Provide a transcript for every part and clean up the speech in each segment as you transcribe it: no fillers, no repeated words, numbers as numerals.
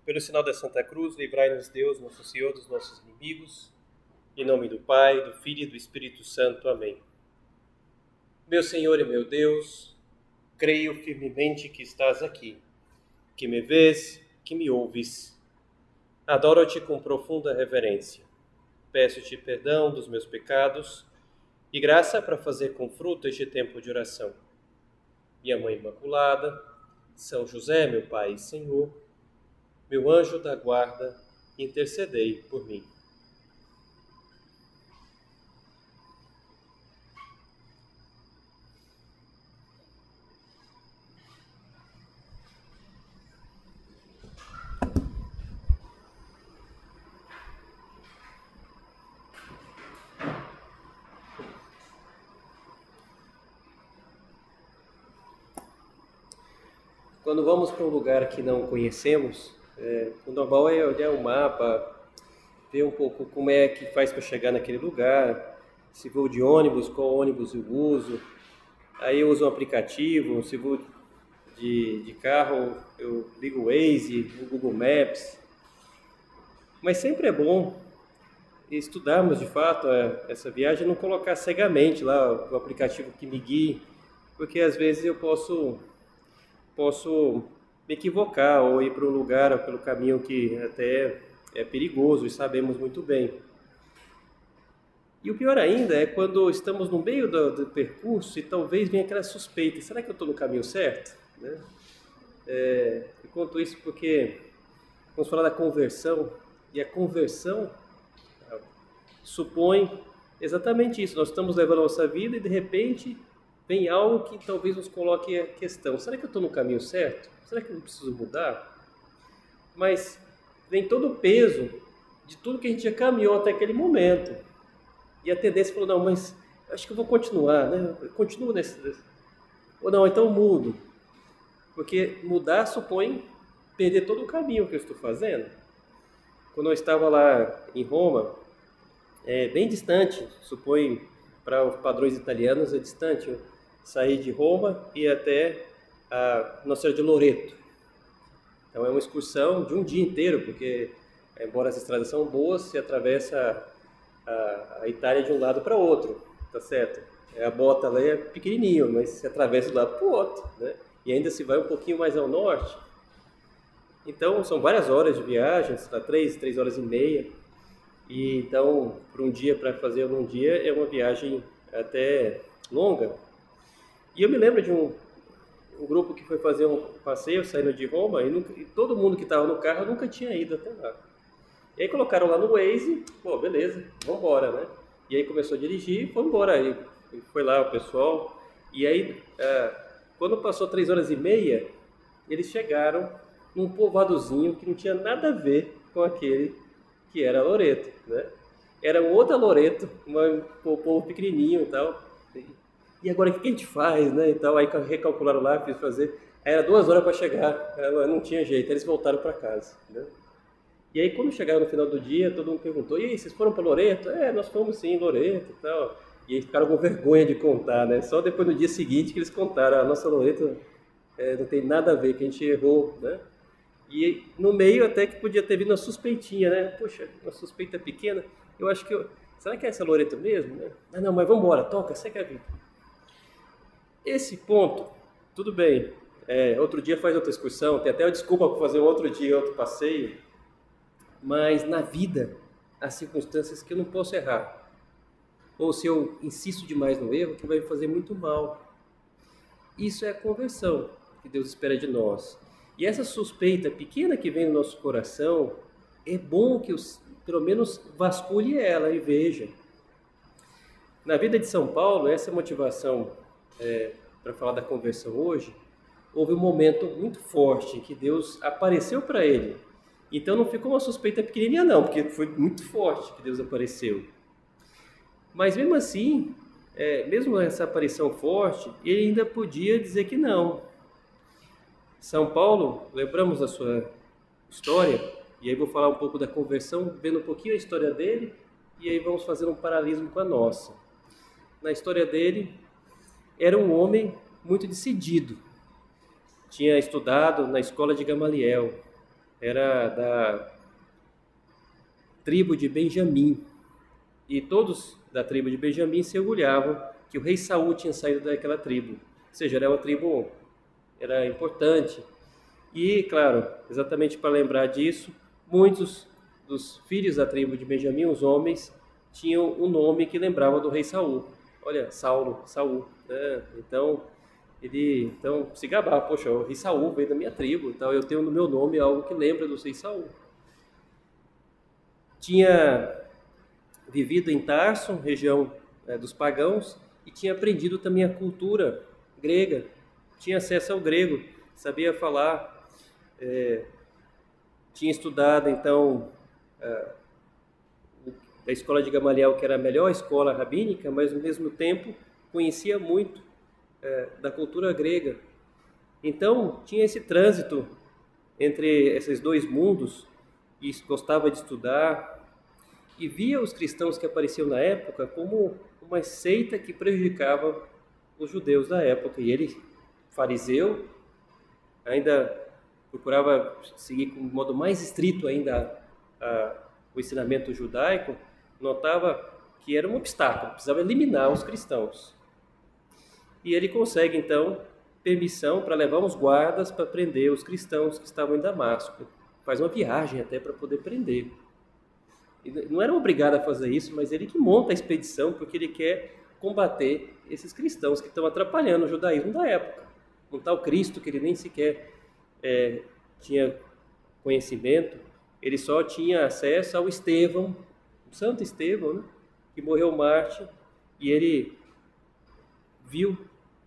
Pelo sinal da Santa Cruz, livrai-nos Deus, nosso Senhor, dos nossos inimigos. Em nome do Pai, do Filho e do Espírito Santo. Amém. Meu Senhor e meu Deus, creio firmemente que estás aqui, que me vês, que me ouves. Adoro-te com profunda reverência. Peço-te perdão dos meus pecados e graça para fazer com fruto este tempo de oração. Minha Mãe Imaculada, São José, meu Pai e Senhor, meu anjo da guarda, intercedei por mim. Quando vamos para um lugar que não conhecemos, o normal é olhar o mapa, ver um pouco como é que faz para chegar naquele lugar, se vou de ônibus, qual ônibus eu uso. Aí eu uso um aplicativo, se vou de carro, eu ligo o Waze, o Google Maps. Mas sempre é bom estudarmos de fato essa viagem, não colocar cegamente lá o aplicativo que me guie, porque às vezes eu posso me equivocar ou ir para um lugar ou pelo caminho que até é perigoso e sabemos muito bem. E o pior ainda é quando estamos no meio do percurso e talvez venha aquela suspeita, será que eu estou no caminho certo? Né? Eu conto isso porque vamos falar da conversão, e a conversão supõe exatamente isso, nós estamos levando a nossa vida e de repente vem algo que talvez nos coloque a questão, será que eu estou no caminho certo? Será que eu não preciso mudar? Mas vem todo o peso de tudo que a gente já caminhou até aquele momento. E a tendência falou, não, mas acho que eu vou continuar, né? Eu continuo nesse... Ou não, então eu mudo. Porque mudar supõe perder todo o caminho que eu estou fazendo. Quando eu estava lá em Roma, bem distante, supõe para os padrões italianos é distante. Eu saí de Roma e até a Nossa Senhora de Loreto. Então é uma excursão de um dia inteiro, porque embora as estradas são boas, se atravessa a Itália de um lado para outro, tá certo? A bota lá é pequenininho, mas se atravessa de um lado para o outro, né? E ainda se vai um pouquinho mais ao norte. Então são várias horas de viagem, 3 horas e meia. E então, para um dia, para fazer num dia, é uma viagem até longa. E eu me lembro de um grupo que foi fazer um passeio saindo de Roma e todo mundo que estava no carro nunca tinha ido até lá. E aí colocaram lá no Waze, pô, beleza, vamos embora, né? E aí começou a dirigir e foi embora. Aí foi lá o pessoal. E aí, quando passou 3 horas e meia, eles chegaram num povoadozinho que não tinha nada a ver com aquele que era Loreto, né? Era um outro Loreto, um povo pequenininho e tal. E agora o que a gente faz, né? E tal. Aí recalcularam lá, fiz fazer. Aí era 2 horas para chegar, não tinha jeito, eles voltaram para casa, né? E aí quando chegaram no final do dia, todo mundo perguntou, e aí, vocês foram para Loreto? Nós fomos sim, Loreto e tal. E aí ficaram com vergonha de contar, né? Só depois no dia seguinte que eles contaram, a nossa Loreto não tem nada a ver, que a gente errou, né? E no meio até que podia ter vindo uma suspeitinha, né? Poxa, uma suspeita pequena. Eu acho que será que é essa Loreto mesmo, né? Ah, não, mas vamos embora, toca, segue a vida. Esse ponto, tudo bem. Outro dia faz outra excursão, tem até uma desculpa para fazer um outro dia, outro passeio. Mas na vida, há circunstâncias que eu não posso errar. Ou se eu insisto demais no erro, que vai me fazer muito mal. Isso é a conversão que Deus espera de nós. E essa suspeita pequena que vem no nosso coração, é bom que eu, pelo menos, vasculhe ela e veja. Na vida de São Paulo, essa motivação para falar da conversão hoje, houve um momento muito forte em que Deus apareceu para ele. Então não ficou uma suspeita pequenininha não, porque foi muito forte que Deus apareceu. Mas mesmo assim, mesmo essa aparição forte, ele ainda podia dizer que não. São Paulo, lembramos da sua história, e aí vou falar um pouco da conversão, vendo um pouquinho a história dele, e aí vamos fazer um paralelismo com a nossa. Na história dele, era um homem muito decidido. Tinha estudado na escola de Gamaliel, era da tribo de Benjamim. E todos da tribo de Benjamim se orgulhavam que o rei Saul tinha saído daquela tribo. Ou seja, era uma tribo, era importante. E, claro, exatamente para lembrar disso, muitos dos filhos da tribo de Benjamim, os homens, tinham um nome que lembrava do rei Saul. Olha, Saul. Né? Então, ele se gabava, poxa, o rei Saul veio da minha tribo, então eu tenho no meu nome algo que lembra do rei Saul. Tinha vivido em Tarso, região dos pagãos, e tinha aprendido também a cultura grega, tinha acesso ao grego, sabia falar, tinha estudado então a escola de Gamaliel, que era a melhor escola rabínica, mas ao mesmo tempo conhecia muito da cultura grega. Então tinha esse trânsito entre esses dois mundos e gostava de estudar e via os cristãos que apareciam na época como uma seita que prejudicava os judeus da época. E ele, fariseu, ainda procurava seguir com um modo mais estrito ainda o ensinamento judaico, notava que era um obstáculo, precisava eliminar os cristãos. E ele consegue, então, permissão para levar uns guardas para prender os cristãos que estavam em Damasco. Faz uma viagem até para poder prender. E não era obrigado a fazer isso, mas ele que monta a expedição porque ele quer combater esses cristãos que estão atrapalhando o judaísmo da época. Um tal Cristo que ele nem sequer tinha conhecimento, ele só tinha acesso ao Estevão, o Santo Estevão, né, que morreu mártir, e ele viu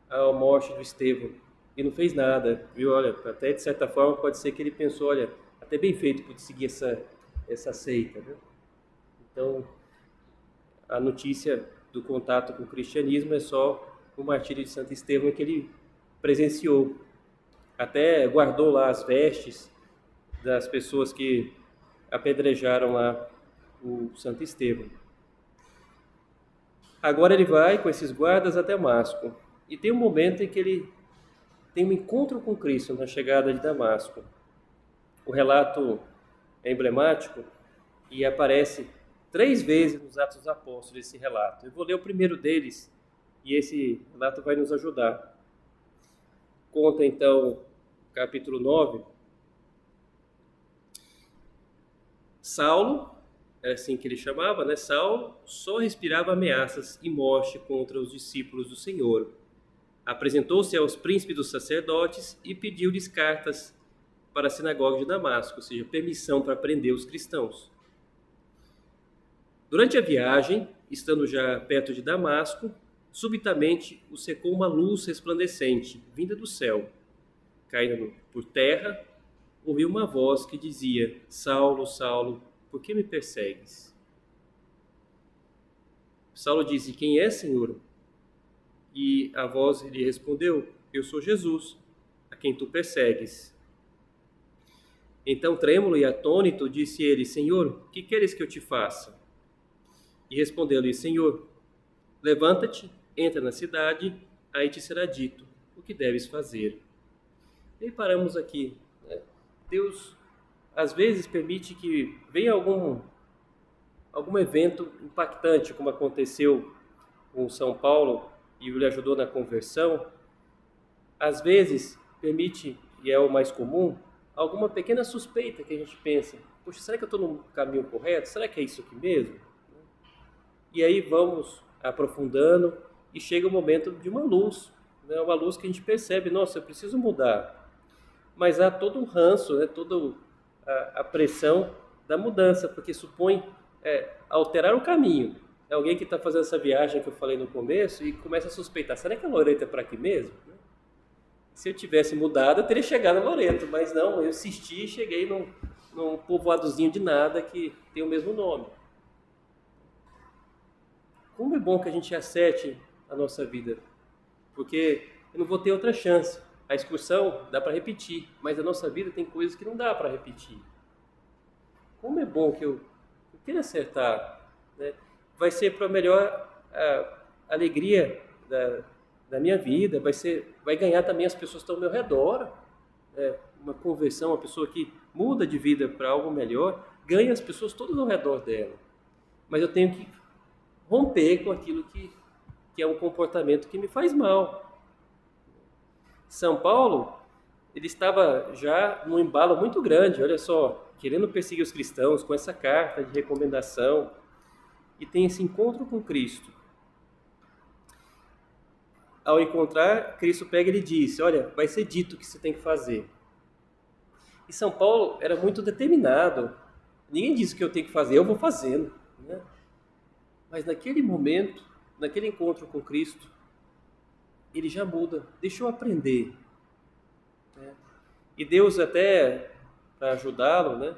a morte do Estevão e não fez nada, viu? Olha, até de certa forma pode ser que ele pensou, olha, até bem feito por seguir essa seita, né? Então, a notícia do contato com o cristianismo é só o martírio de Santo Estevão que ele presenciou. Até guardou lá as vestes das pessoas que apedrejaram lá o Santo Estevão. Agora ele vai com esses guardas a Damasco. E tem um momento em que ele tem um encontro com Cristo na chegada de Damasco. O relato é emblemático e aparece 3 vezes nos Atos dos Apóstolos esse relato. Eu vou ler o primeiro deles e esse relato vai nos ajudar. Conta então, capítulo 9. Saulo, é assim que ele chamava, né? Saulo só respirava ameaças e morte contra os discípulos do Senhor. Apresentou-se aos príncipes dos sacerdotes e pediu-lhes cartas para a sinagoga de Damasco, ou seja, permissão para prender os cristãos. Durante a viagem, estando já perto de Damasco, subitamente o secou uma luz resplandecente, vinda do céu. Caindo por terra, ouviu uma voz que dizia: Saulo, Saulo, por que me persegues? Saulo disse: Quem é, Senhor? E a voz lhe respondeu: Eu sou Jesus, a quem tu persegues. Então, trêmulo e atônito, disse ele: Senhor, que queres que eu te faça? E respondeu-lhe: Senhor, levanta-te, entra na cidade, aí te será dito o que deves fazer. E paramos aqui. Deus, às vezes, permite que venha algum evento impactante, como aconteceu com São Paulo, e ele ajudou na conversão. Às vezes, permite, e é o mais comum, alguma pequena suspeita que a gente pensa: poxa, será que eu estou no caminho correto? Será que é isso aqui mesmo? E aí vamos aprofundando e chega o momento de uma luz, né? Uma luz que a gente percebe: nossa, eu preciso mudar. Mas há todo um ranço, né? Toda a pressão da mudança, porque supõe alterar o caminho. É alguém que está fazendo essa viagem que eu falei no começo e começa a suspeitar: será que a Loreto é para aqui mesmo? Se eu tivesse mudado, eu teria chegado a Loreto, mas não, eu insisti e cheguei num povoadozinho de nada que tem o mesmo nome. Como é bom que a gente acerte a nossa vida, porque eu não vou ter outra chance. A excursão dá para repetir, mas a nossa vida tem coisas que não dá para repetir. Como é bom que eu quero acertar, né? Vai ser para a melhor alegria da minha vida, vai ganhar também as pessoas que estão ao meu redor, uma conversão, uma pessoa que muda de vida para algo melhor, ganha as pessoas todas ao redor dela. Mas eu tenho que romper com aquilo que é um comportamento que me faz mal. São Paulo, ele estava já num embalo muito grande, olha só, querendo perseguir os cristãos com essa carta de recomendação, e tem esse encontro com Cristo. Ao encontrar, Cristo pega e ele diz, olha, vai ser dito o que você tem que fazer. E São Paulo era muito determinado. Ninguém diz o que eu tenho que fazer, eu vou fazendo, né? Mas naquele momento, naquele encontro com Cristo, ele já muda, deixa eu aprender, né? E Deus até, para ajudá-lo, né,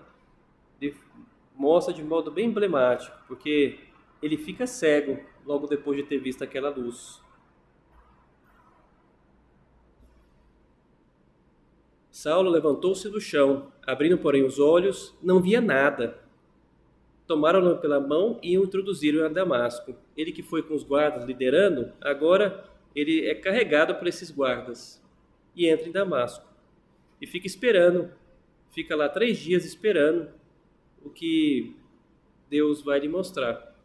mostra de modo bem emblemático, porque ele fica cego logo depois de ter visto aquela luz. Saulo levantou-se do chão, abrindo, porém, os olhos, não via nada. Tomaram-no pela mão e o introduziram a Damasco. Ele que foi com os guardas liderando, agora ele é carregado por esses guardas e entra em Damasco. E fica esperando, fica lá 3 dias esperando o que Deus vai lhe mostrar.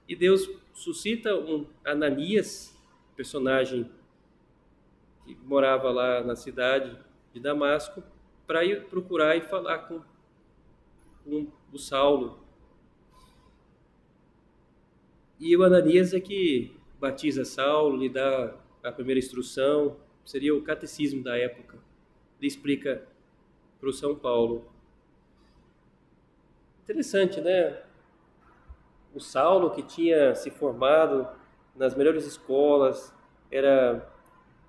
E Deus suscita um Ananias, personagem que morava lá na cidade de Damasco, para ir procurar e falar com o Saulo. E o Ananias é que batiza Saulo, lhe dá a primeira instrução, seria o catecismo da época. Ele explica para o São Paulo. Interessante, né? O Saulo, que tinha se formado nas melhores escolas, era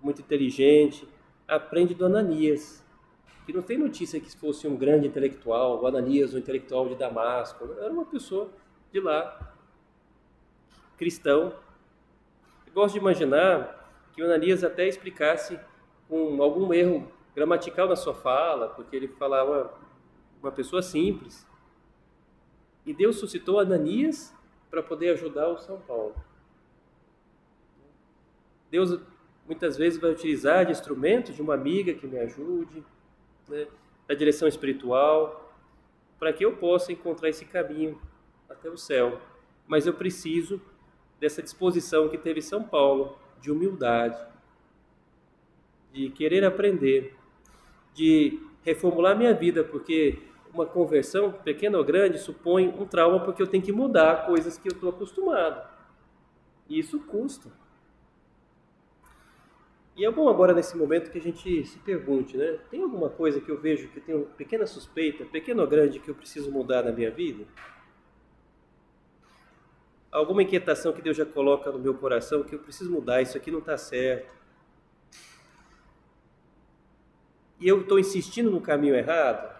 muito inteligente, aprende do Ananias, que não tem notícia que fosse um grande intelectual, o Ananias, um intelectual de Damasco, era uma pessoa de lá, cristão. Eu gosto de imaginar que o Ananias até explicasse com algum erro gramatical na sua fala, porque ele falava uma pessoa simples. E Deus suscitou Ananias para poder ajudar o São Paulo. Deus muitas vezes vai utilizar de instrumento de uma amiga que me ajude, né, da direção espiritual, para que eu possa encontrar esse caminho até o céu. Mas eu preciso dessa disposição que teve São Paulo, de humildade, de querer aprender, de reformular minha vida, porque uma conversão, pequena ou grande, supõe um trauma, porque eu tenho que mudar coisas que eu estou acostumado. E isso custa. E é bom agora, nesse momento, que a gente se pergunte, né? Tem alguma coisa que eu vejo que tem uma pequena suspeita, pequena ou grande, que eu preciso mudar na minha vida? Alguma inquietação que Deus já coloca no meu coração, que eu preciso mudar, isso aqui não está certo. E eu estou insistindo no caminho errado?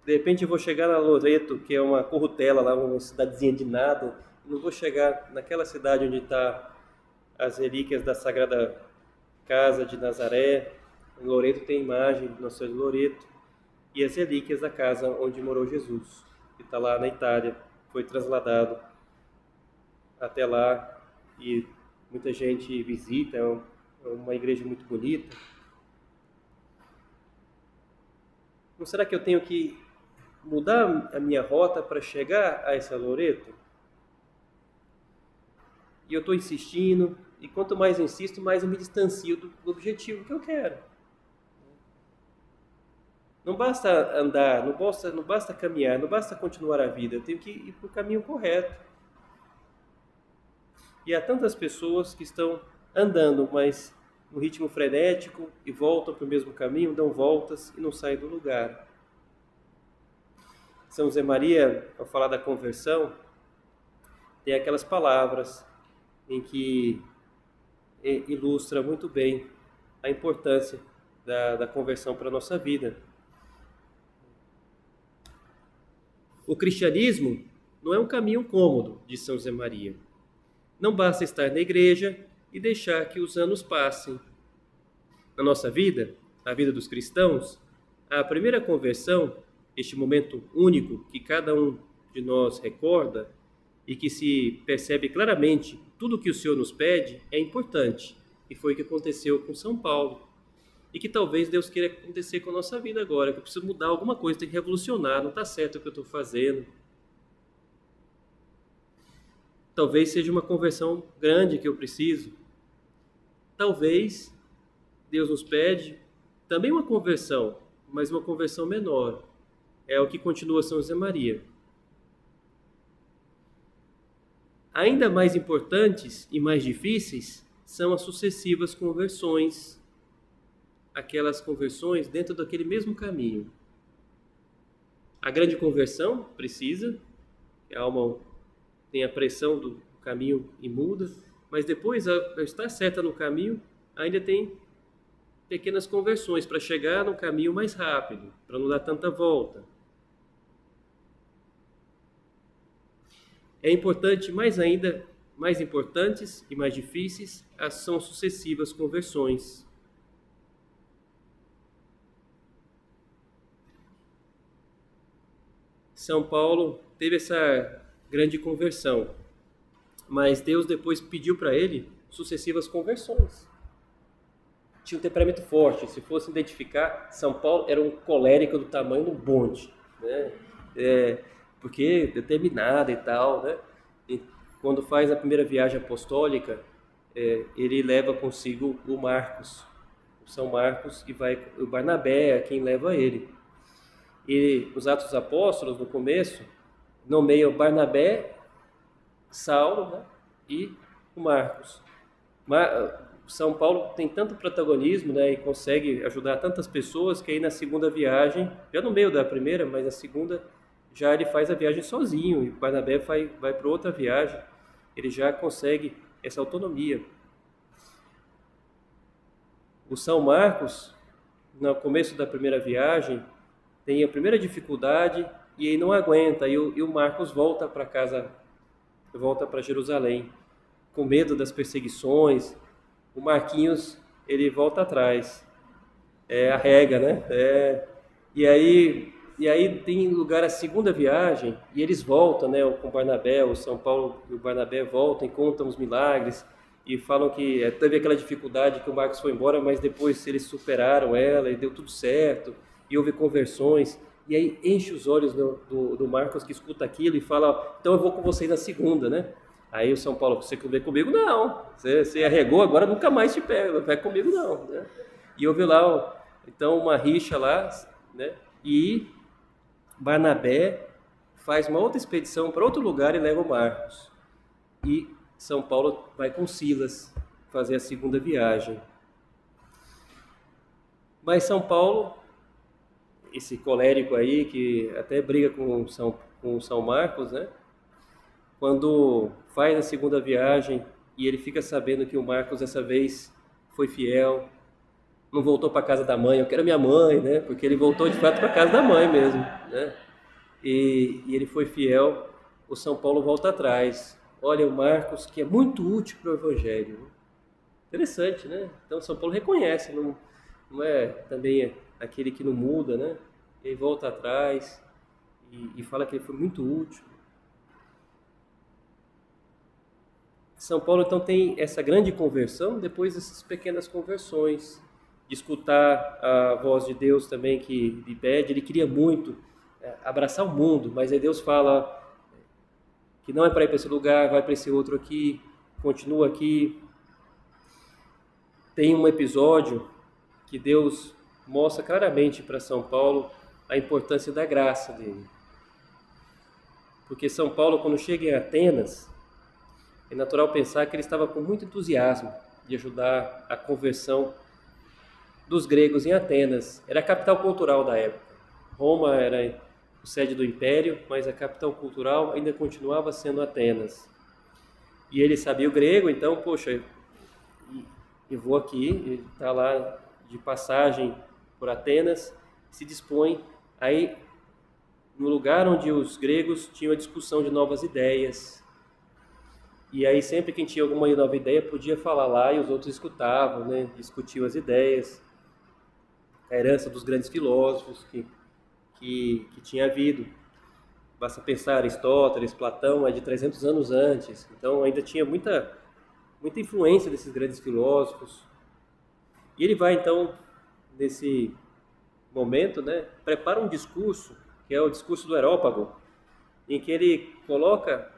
De repente eu vou chegar na Loreto, que é uma corrutela lá, uma cidadezinha de nada, não vou chegar naquela cidade onde está as relíquias da Sagrada Casa de Nazaré. Em Loreto tem imagem de Nossa Senhora de Loreto e as relíquias da casa onde morou Jesus, que está lá na Itália, foi trasladado até lá e muita gente visita, é uma igreja muito bonita. Não será que eu tenho que mudar a minha rota para chegar a essa Loreto? E eu estou insistindo, e quanto mais eu insisto, mais eu me distancio do objetivo que eu quero. Não basta andar, não basta caminhar, não basta continuar a vida, eu tenho que ir para o caminho correto. E há tantas pessoas que estão andando, mas no ritmo frenético, e voltam para o mesmo caminho, dão voltas e não saem do lugar. São José Maria, ao falar da conversão, tem aquelas palavras em que ilustra muito bem a importância da conversão para a nossa vida. O cristianismo não é um caminho cômodo, diz São José Maria. Não basta estar na igreja e deixar que os anos passem. Na nossa vida, a vida dos cristãos, a primeira conversão, este momento único que cada um de nós recorda e que se percebe claramente tudo o que o Senhor nos pede, é importante. E foi o que aconteceu com São Paulo. e que talvez Deus queira acontecer com a nossa vida agora, que eu preciso mudar alguma coisa, tem que revolucionar, não está certo o que eu estou fazendo. Talvez seja uma conversão grande que eu preciso. Talvez Deus nos pede também uma conversão, mas uma conversão menor. É o que continua São José Maria. Ainda mais importantes e mais difíceis são as sucessivas conversões, aquelas conversões dentro daquele mesmo caminho. A grande conversão precisa, que a alma tem a pressão do caminho e muda, mas depois, ao estar certa no caminho, ainda tem pequenas conversões para chegar no caminho mais rápido, para não dar tanta volta. É importante, mais ainda, mais importantes e mais difíceis, são sucessivas conversões. São Paulo teve essa grande conversão, mas Deus depois pediu para ele sucessivas conversões. Tinha um temperamento forte. Se fosse identificar, São Paulo era um colérico do tamanho de um bonde, né? Porque determinado e tal, né? E quando faz a primeira viagem apostólica, ele leva consigo o Marcos, o São Marcos, e vai o Barnabé, é quem leva ele. E os Atos dos Apóstolos, no começo, nomeiam Barnabé, Saulo, né? E o Marcos. São Paulo tem tanto protagonismo, né, e consegue ajudar tantas pessoas, que aí na segunda viagem, já no meio da primeira, mas na segunda, já ele faz a viagem sozinho, e Barnabé vai para outra viagem, ele já consegue essa autonomia. O São Marcos, no começo da primeira viagem, tem a primeira dificuldade e aí não aguenta, e o Marcos volta para casa, volta para Jerusalém, com medo das perseguições. O Marquinhos, ele volta atrás, arrega, né? E aí tem lugar a segunda viagem, e eles voltam, né? Com o Barnabé, o São Paulo e o Barnabé voltam e contam os milagres, e falam que teve aquela dificuldade que o Marcos foi embora, mas depois eles superaram ela, e deu tudo certo, e houve conversões. E aí enche os olhos do Marcos, que escuta aquilo, e fala, então eu vou com vocês na segunda, né? Aí o São Paulo, você quer ver comigo? Não, você arregou, agora nunca mais te pega, não vai comigo não, né? E houve lá, então, uma rixa lá, né? E Barnabé faz uma outra expedição para outro lugar e leva o Marcos. E São Paulo vai com Silas fazer a segunda viagem. Mas São Paulo, esse colérico aí, que até briga com o São Marcos, né? Quando faz a segunda viagem e ele fica sabendo que o Marcos dessa vez foi fiel, não voltou para a casa da mãe, eu quero minha mãe, né? Porque ele voltou de fato para a casa da mãe mesmo, né? E ele foi fiel, o São Paulo volta atrás. Olha, o Marcos, que é muito útil para o Evangelho. Interessante, né? Então São Paulo reconhece, não é também aquele que não muda, né? Ele volta atrás e fala que ele foi muito útil. São Paulo, então, tem essa grande conversão, depois dessas pequenas conversões, de escutar a voz de Deus também, que lhe pede. Ele queria muito abraçar o mundo, mas aí Deus fala que não é para ir para esse lugar, vai para esse outro aqui, continua aqui. Tem um episódio que Deus mostra claramente para São Paulo a importância da graça dele. Porque São Paulo, quando chega em Atenas, é natural pensar que ele estava com muito entusiasmo de ajudar a conversão dos gregos em Atenas. Era a capital cultural da época. Roma era o sede do império, mas a capital cultural ainda continuava sendo Atenas. E ele sabia o grego, então, poxa, eu vou aqui, ele está lá de passagem por Atenas, se dispõe aí no lugar onde os gregos tinham a discussão de novas ideias. E aí sempre quem tinha alguma nova ideia podia falar lá e os outros escutavam, né? Discutiam as ideias, a herança dos grandes filósofos que tinha havido. Basta pensar, Aristóteles, Platão é de 300 anos antes, então ainda tinha muita influência desses grandes filósofos. E ele vai então nesse momento, né, prepara um discurso, que é o discurso do Areópago, em que ele coloca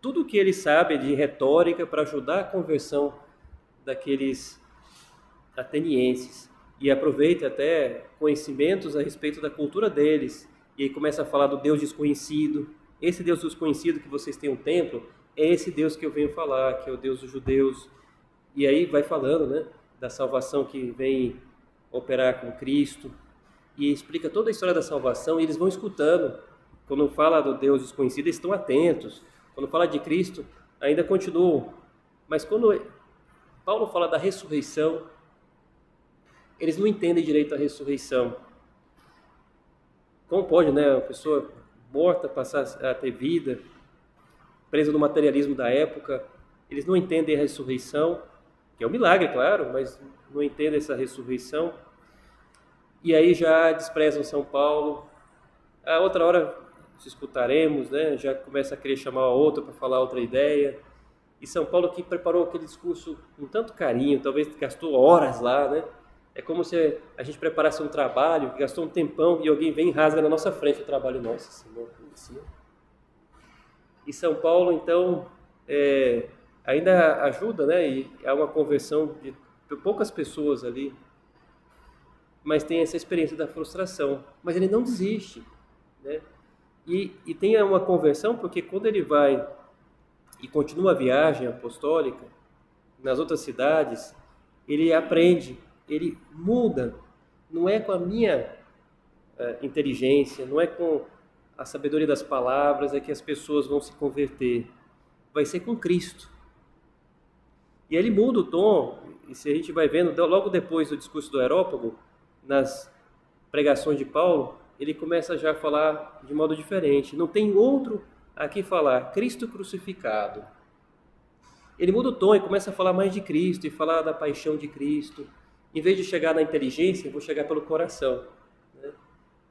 tudo o que ele sabe de retórica para ajudar a conversão daqueles atenienses. E aproveita até conhecimentos a respeito da cultura deles. E aí começa a falar do Deus desconhecido. Esse Deus desconhecido que vocês têm um templo, é esse Deus que eu venho falar, que é o Deus dos judeus. E aí vai falando, né, da salvação que vem operar com Cristo. E explica toda a história da salvação e eles vão escutando. Quando fala do Deus desconhecido, eles estão atentos. Quando fala de Cristo, ainda continuam. Mas quando Paulo fala da ressurreição, eles não entendem direito a ressurreição. Como pode, né, uma pessoa morta passar a ter vida, presa no materialismo da época? Eles não entendem a ressurreição, que é um milagre, claro, mas não entendem essa ressurreição. E aí já desprezam São Paulo. A outra hora se escutaremos, né? Já começa a querer chamar a outra para falar outra ideia. E São Paulo que preparou aquele discurso com tanto carinho, talvez gastou horas lá, né? É como se a gente preparasse um trabalho, gastou um tempão e alguém vem e rasga na nossa frente o trabalho nosso. Assim. E São Paulo, então, ainda ajuda, né? E há uma conversão de poucas pessoas ali, mas tem essa experiência da frustração. Mas ele não desiste, né? E tem uma conversão porque quando ele vai e continua a viagem apostólica nas outras cidades, ele aprende, ele muda. Não é com a minha inteligência, não é com a sabedoria das palavras é que as pessoas vão se converter. Vai ser com Cristo. E ele muda o tom, e se a gente vai vendo, logo depois do discurso do Areópago, nas pregações de Paulo, ele começa já a falar de modo diferente. Não tem outro aqui falar, Cristo crucificado. Ele muda o tom e começa a falar mais de Cristo e falar da paixão de Cristo. Em vez de chegar na inteligência, eu vou chegar pelo coração. Né?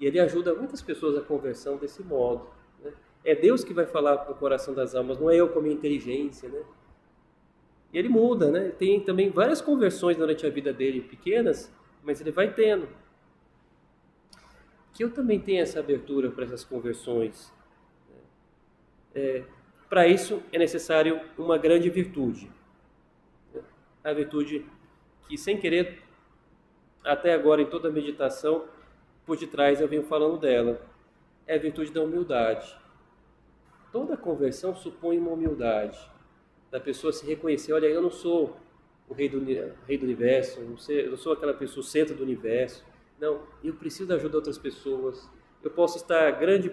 E ele ajuda muitas pessoas à conversão desse modo. Né? É Deus que vai falar para o coração das almas, não é eu com a minha inteligência. Né? E ele muda, né? Tem também várias conversões durante a vida dele, pequenas, mas ele vai tendo. Que eu também tenho essa abertura para essas conversões. Para isso é necessário uma grande virtude. A virtude que, sem querer, até agora em toda a meditação, por detrás eu venho falando dela. É a virtude da humildade. Toda conversão supõe uma humildade. Da pessoa se reconhecer, olha, eu não sou o rei do universo, eu não sou aquela pessoa, o centro do universo. Não, eu preciso da ajuda de outras pessoas. Eu posso estar grande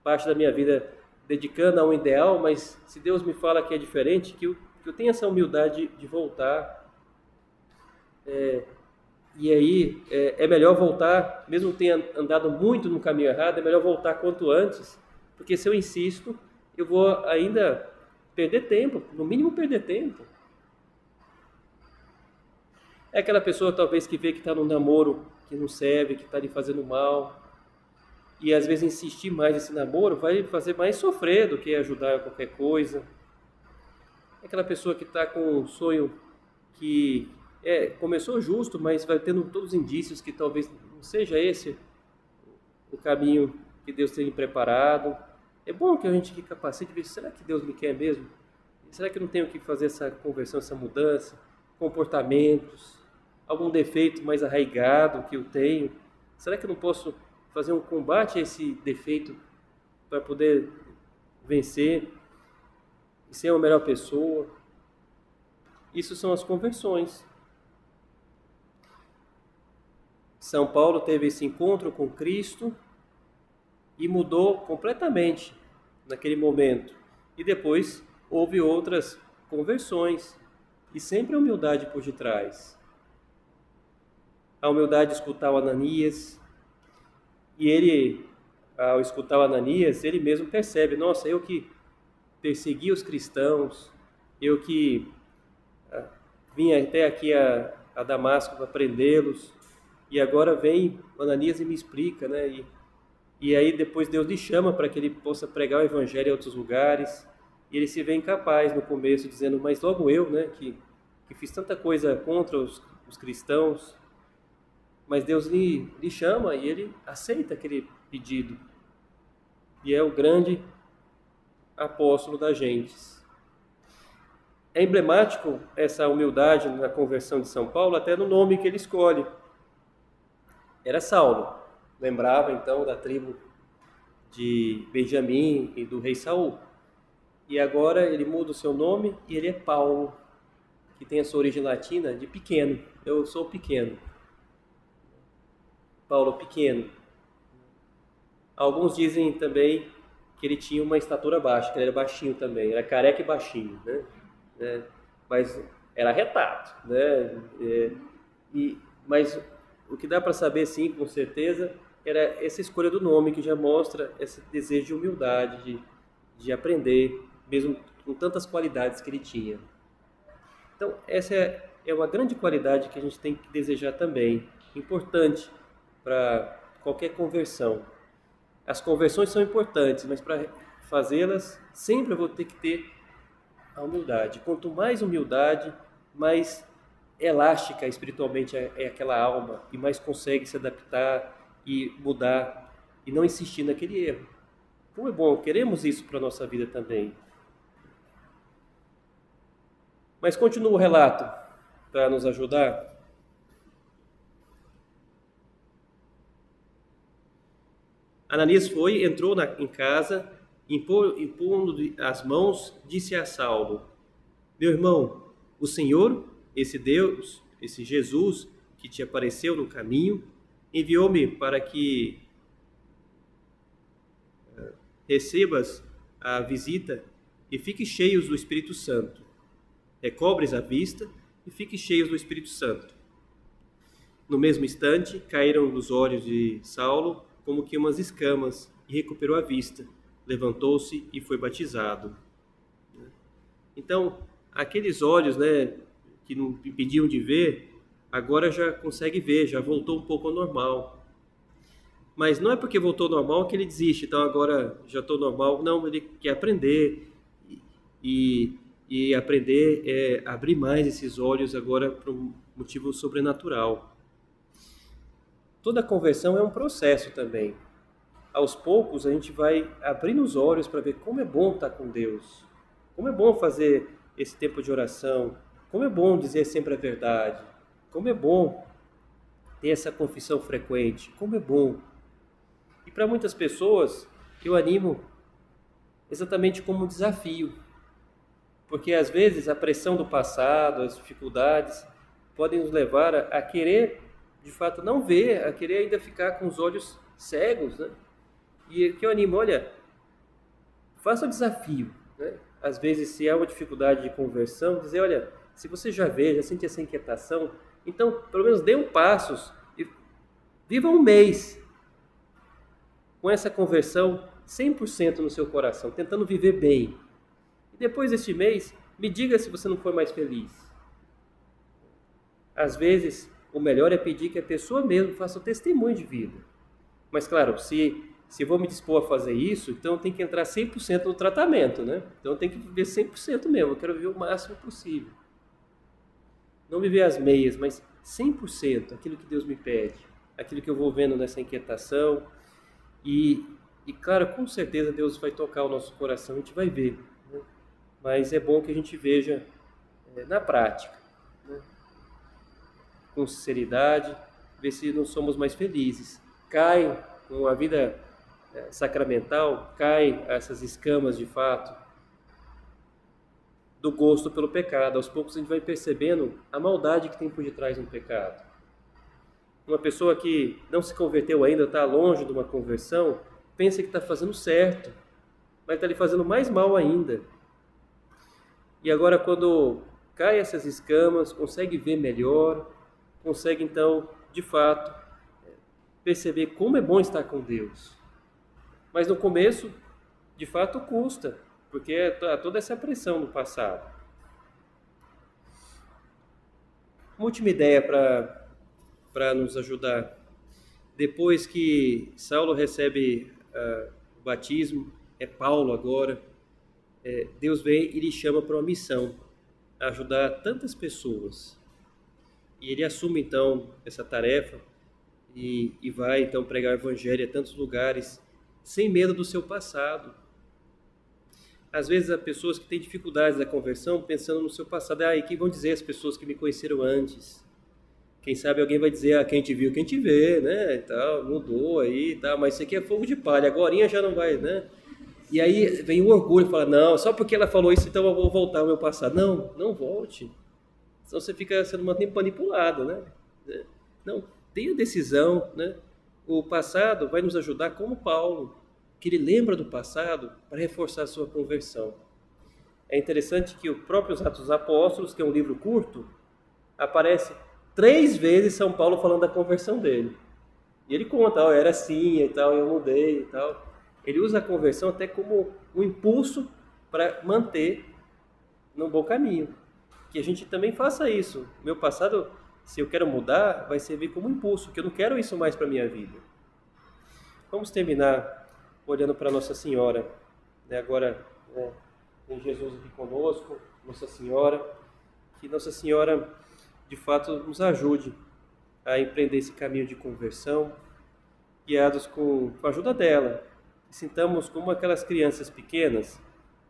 parte da minha vida dedicando a um ideal, mas se Deus me fala que é diferente, que eu tenha essa humildade de voltar. E aí é melhor voltar, mesmo que tenha andado muito no caminho errado, é melhor voltar quanto antes, porque se eu insisto, eu vou ainda perder tempo, no mínimo perder tempo. É aquela pessoa talvez que vê que está num namoro que não serve, que está lhe fazendo mal, e às vezes insistir mais nesse namoro vai fazer mais sofrer do que ajudar em qualquer coisa. É aquela pessoa que está com um sonho que começou justo, mas vai tendo todos os indícios que talvez não seja esse o caminho que Deus tem preparado. É bom que a gente capacite de ver, será que Deus me quer mesmo? Será que eu não tenho que fazer essa conversão, essa mudança? Comportamentos, algum defeito mais arraigado que eu tenho? Será que eu não posso fazer um combate a esse defeito para poder vencer e ser uma melhor pessoa? Isso são as conversões. São Paulo teve esse encontro com Cristo e mudou completamente naquele momento. E depois houve outras conversões. E sempre a humildade por detrás. A humildade de escutar o Ananias. E ele, ao escutar o Ananias, ele mesmo percebe, nossa, eu que persegui os cristãos, eu que vim até aqui a Damasco para prendê-los, e agora vem o Ananias e me explica, né? E aí depois Deus lhe chama para que ele possa pregar o evangelho em outros lugares, e ele se vê incapaz no começo, dizendo, mas logo eu, né, que fiz tanta coisa contra os cristãos, Mas Deus lhe chama e ele aceita aquele pedido. E é o grande apóstolo das gentes. É emblemático essa humildade na conversão de São Paulo, até no nome que ele escolhe. Era Saulo. Lembrava então da tribo de Benjamim e do rei Saul. E agora ele muda o seu nome e ele é Paulo, que tem a sua origem latina de pequeno. Eu sou pequeno. Paulo pequeno. Alguns dizem também que ele tinha uma estatura baixa, que ele era baixinho também, era careca e baixinho, né? Mas era retado, né? Mas o que dá para saber, sim, com certeza, era essa escolha do nome, que já mostra esse desejo de humildade, de aprender, mesmo com tantas qualidades que ele tinha. Então, essa é uma grande qualidade que a gente tem que desejar também, importante para qualquer conversão. As conversões são importantes, mas para fazê-las, sempre eu vou ter que ter a humildade. Quanto mais humildade, mais elástica espiritualmente é aquela alma e mais consegue se adaptar e mudar e não insistir naquele erro. Como é bom, queremos isso para a nossa vida também. Mas continua o relato para nos ajudar. Ananias entrou em casa, impondo as mãos, disse a Saulo: meu irmão, o Senhor, esse Deus, esse Jesus que te apareceu no caminho, enviou-me para que recebas a visita e fiques cheios do Espírito Santo. Recobres a vista e fiques cheios do Espírito Santo. No mesmo instante, caíram dos olhos de Saulo como que umas escamas e recuperou a vista. Levantou-se e foi batizado. Então, aqueles olhos, né, que não impediam de ver, agora já consegue ver, já voltou um pouco ao normal. Mas não é porque voltou ao normal que ele desiste, então agora já estou normal. Não, ele quer aprender e aprender é abrir mais esses olhos agora para um motivo sobrenatural. Toda conversão é um processo também. Aos poucos a gente vai abrindo os olhos para ver como é bom estar com Deus, como é bom fazer esse tempo de oração, como é bom dizer sempre a verdade, como é bom ter essa confissão frequente, como é bom. E para muitas pessoas eu animo exatamente como um desafio, porque às vezes a pressão do passado, as dificuldades podem nos levar a querer de fato não ver, a querer ainda ficar com os olhos cegos, né? E que eu animo, olha, faça o desafio, né? Às vezes, se há uma dificuldade de conversão, dizer, olha, se você já vê, já sente essa inquietação, então, pelo menos dê um passo e viva um mês com essa conversão 100% no seu coração, tentando viver bem. E depois deste mês, me diga se você não foi mais feliz. Às vezes, o melhor é pedir que a pessoa mesmo faça o testemunho de vida. Mas, claro, se vou me dispor a fazer isso, então tem que entrar 100% no tratamento, né? Então tem que viver 100% mesmo, eu quero viver o máximo possível. Não viver as meias, mas 100% aquilo que Deus me pede, aquilo que eu vou vendo nessa inquietação. E claro, com certeza Deus vai tocar o nosso coração, a gente vai ver. Né? Mas é bom que a gente veja na prática, né? Com sinceridade, ver se não somos mais felizes. Cai com a vida sacramental, cai essas escamas de fato do gosto pelo pecado. Aos poucos a gente vai percebendo a maldade que tem por detrás do pecado. Uma pessoa que não se converteu ainda, está longe de uma conversão, pensa que está fazendo certo, mas está lhe fazendo mais mal ainda. E agora, quando cai essas escamas, consegue ver melhor, consegue então, de fato, perceber como é bom estar com Deus. Mas no começo, de fato, custa, porque há toda essa pressão no passado. Uma última ideia para nos ajudar. Depois que Saulo recebe o batismo, é Paulo agora, Deus vem e lhe chama para uma missão, ajudar tantas pessoas. E ele assume então essa tarefa e vai então pregar o evangelho a tantos lugares sem medo do seu passado. Às vezes há pessoas que têm dificuldades da conversão pensando no seu passado. E que vão dizer as pessoas que me conheceram antes? Quem sabe alguém vai dizer, quem te viu, quem te vê, né? E tal, mudou aí e tal, mas isso aqui é fogo de palha, agorinha já não vai, né? E aí vem o orgulho e fala, não, só porque ela falou isso, então eu vou voltar ao meu passado. Não, não volte. Senão você fica sendo manipulado, né? Não, tenha decisão, né? O passado vai nos ajudar como Paulo, que ele lembra do passado para reforçar a sua conversão. É interessante que o próprio Atos dos Apóstolos, que é um livro curto, aparece 3 vezes São Paulo falando da conversão dele. E ele conta, eu era assim e tal, eu mudei e tal. Ele usa a conversão até como um impulso para manter no bom caminho. Que a gente também faça isso. Meu passado, se eu quero mudar, vai servir como impulso, que eu não quero isso mais para a minha vida. Vamos terminar olhando para Nossa Senhora. Agora, tem Jesus aqui conosco, Nossa Senhora. Que Nossa Senhora, de fato, nos ajude a empreender esse caminho de conversão, guiados com a ajuda dela. Sintamos como aquelas crianças pequenas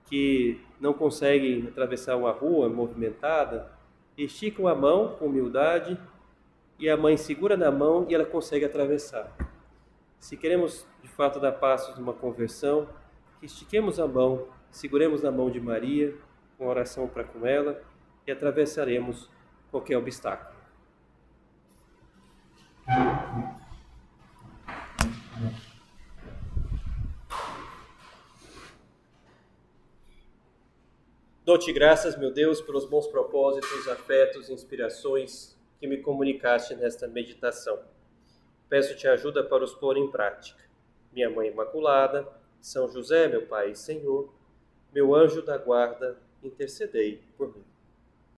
que não conseguem atravessar uma rua movimentada, esticam a mão com humildade e a mãe segura na mão e ela consegue atravessar. Se queremos de fato dar passos numa conversão, que estiquemos a mão, seguremos na mão de Maria, com oração para com ela e atravessaremos qualquer obstáculo. Dou-te graças, meu Deus, pelos bons propósitos, afetos e inspirações que me comunicaste nesta meditação. Peço-te ajuda para os pôr em prática. Minha Mãe Imaculada, São José, meu Pai e Senhor, meu anjo da guarda, intercedei por mim.